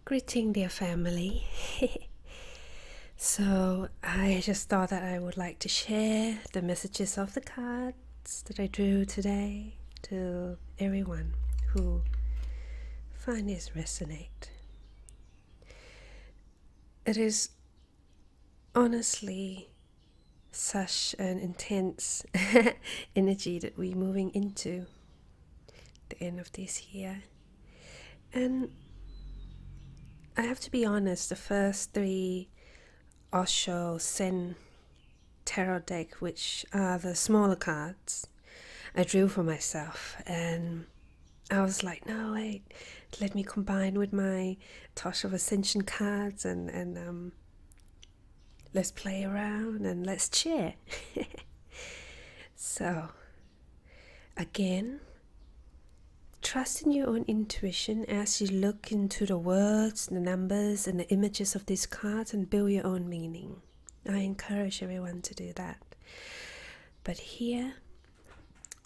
Greeting, dear family. So I just thought that I would like to share the messages of the cards that I drew today to everyone who find this resonate. It is honestly such an intense energy that we're moving into the end of this year. And I have to be honest, the first three Osho Zen tarot deck, which are the smaller cards, I drew for myself, and I was like, no wait, let me combine with my Tosh of Ascension cards and let's play around and let's cheer. So again, trust in your own intuition as you look into the words, the numbers, and the images of these cards and build your own meaning. I encourage everyone to do that. But here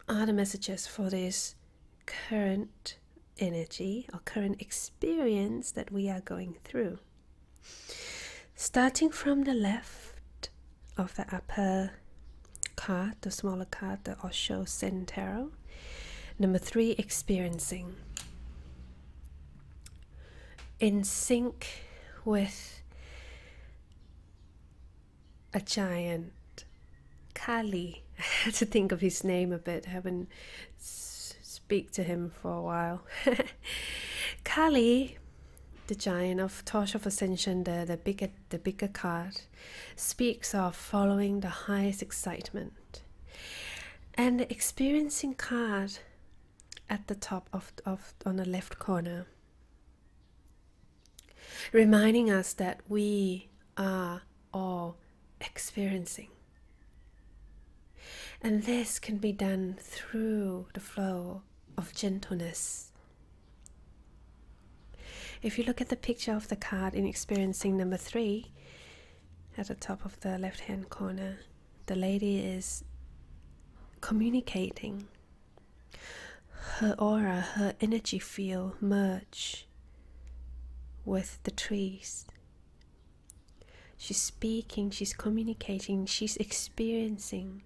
are the messages for this current energy or current experience that we are going through. Starting from the left of the upper card, the smaller card, the Osho Zen Tarot. Number 3, experiencing. In sync with a giant, Kali. I had to think of his name a bit, I haven't speak to him for a while. Kali, the giant of Tosh of Ascension, the bigger card, speaks of following the highest excitement. And the experiencing card at the top of on the left corner, reminding us that we are all experiencing, and this can be done through the flow of gentleness. If you look at the picture of the card in experiencing number 3 at the top of the left hand corner, the lady is communicating. Her aura, her energy field merge with the trees. She's speaking, she's communicating, she's experiencing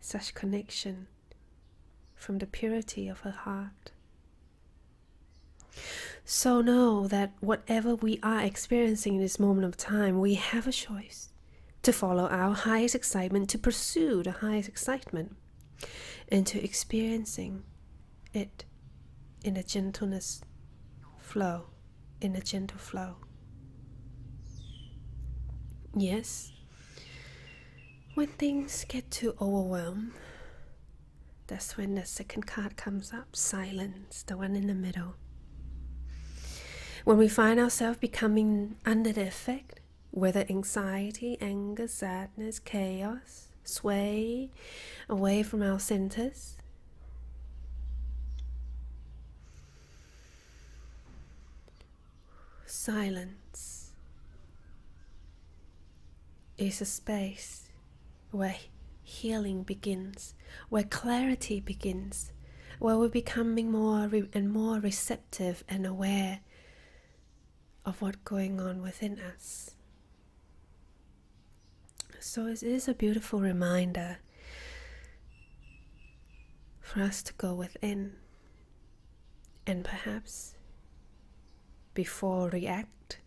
such connection from the purity of her heart. So know that whatever we are experiencing in this moment of time, we have a choice to follow our highest excitement, to pursue the highest excitement, and to experiencing it in a gentleness flow, in a gentle flow. Yes, when things get too overwhelmed, that's when the second card comes up, silence, the one in the middle. When we find ourselves becoming under the effect, whether anxiety, anger, sadness, chaos, sway away from our centers, silence is a space where healing begins, where clarity begins, where we're becoming more and more receptive and aware of what's going on within us. So it is a beautiful reminder for us to go within and perhaps before react,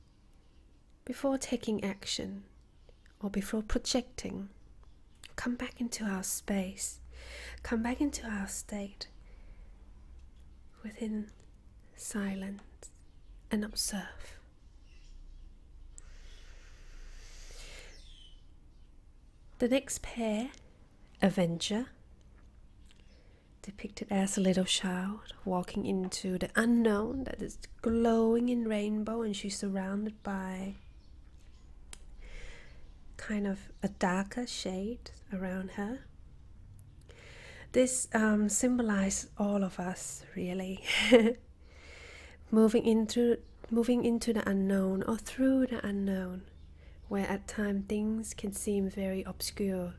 before taking action, or before projecting, come back into our space, come back into our state within silence and observe. The next pair, Avenger, depicted as a little child walking into the unknown that is glowing in rainbow, and she's surrounded by kind of a darker shade around her. This symbolizes all of us, really. moving into the unknown or through the unknown, where at times things can seem very obscure,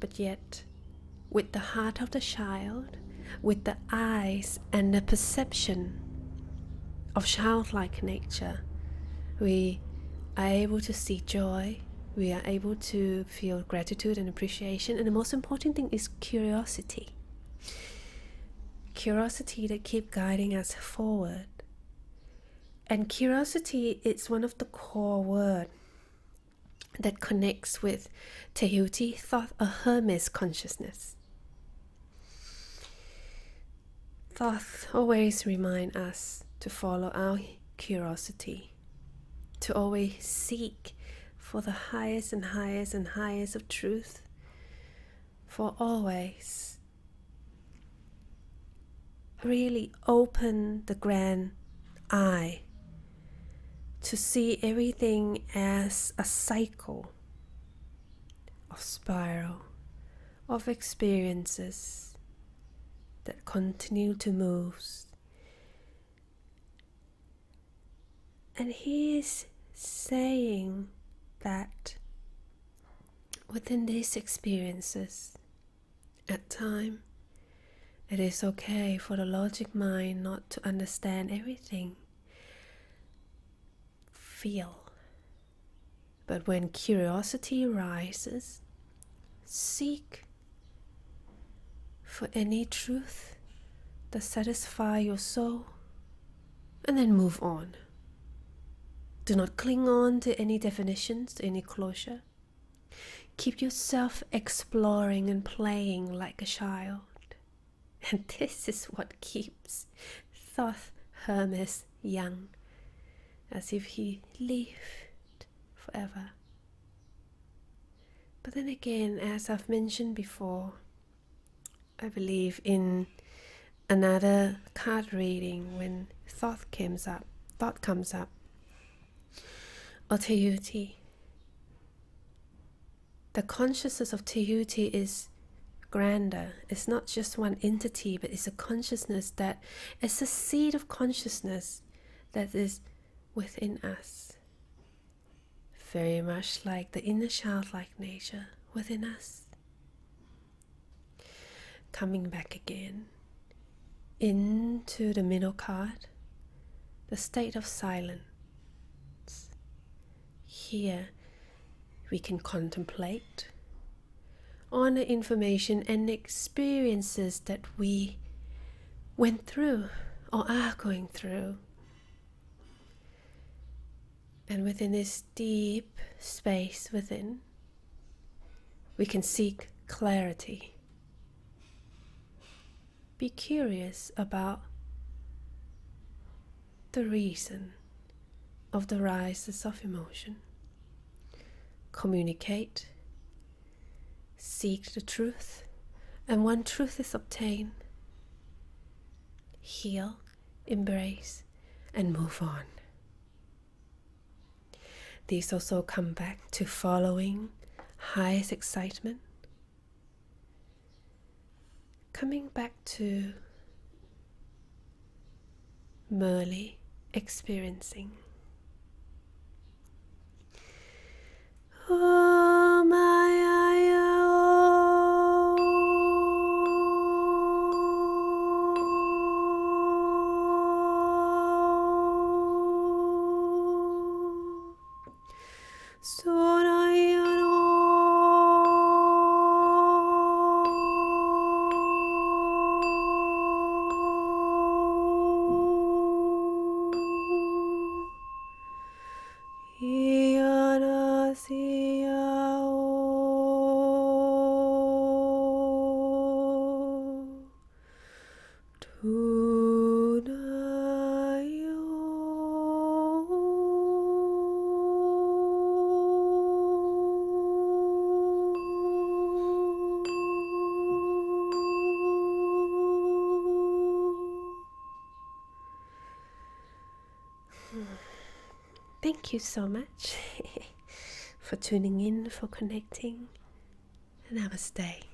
but yet with the heart of the child, with the eyes and the perception of childlike nature. We are able to see joy, we are able to feel gratitude and appreciation, and the most important thing is curiosity. Curiosity that keeps guiding us forward. And curiosity is one of the core words that connects with Tehuti, thought, a Hermes consciousness. Thought always remind us to follow our curiosity, to always seek for the highest and highest and highest of truth, for always really open the grand eye to see everything as a cycle of spiral of experiences that continue to move. And he is saying that within these experiences, at times, it is okay for the logic mind not to understand everything. Feel. But when curiosity rises, seek for any truth that satisfies your soul, and then move on. Do not cling on to any definitions, to any closure. Keep yourself exploring and playing like a child. And this is what keeps Thoth Hermes young, as if he lived forever. But then again, as I've mentioned before, I believe in another card reading, when thought comes up, or Tehuti. The consciousness of Tehuti is grander. It's not just one entity, but it's a consciousness that is a seed of consciousness that is within us. Very much like the inner childlike nature within us. Coming back again into the middle card, the state of silence. Here we can contemplate on the information and experiences that we went through or are going through. And within this deep space within, we can seek clarity. Be curious about the reason of the rises of emotion. Communicate, seek the truth, and when truth is obtained, heal, embrace, and move on. These also come back to following highest excitement, coming back to merely experiencing. Oh my Thank you so much for tuning in, for connecting. Namaste.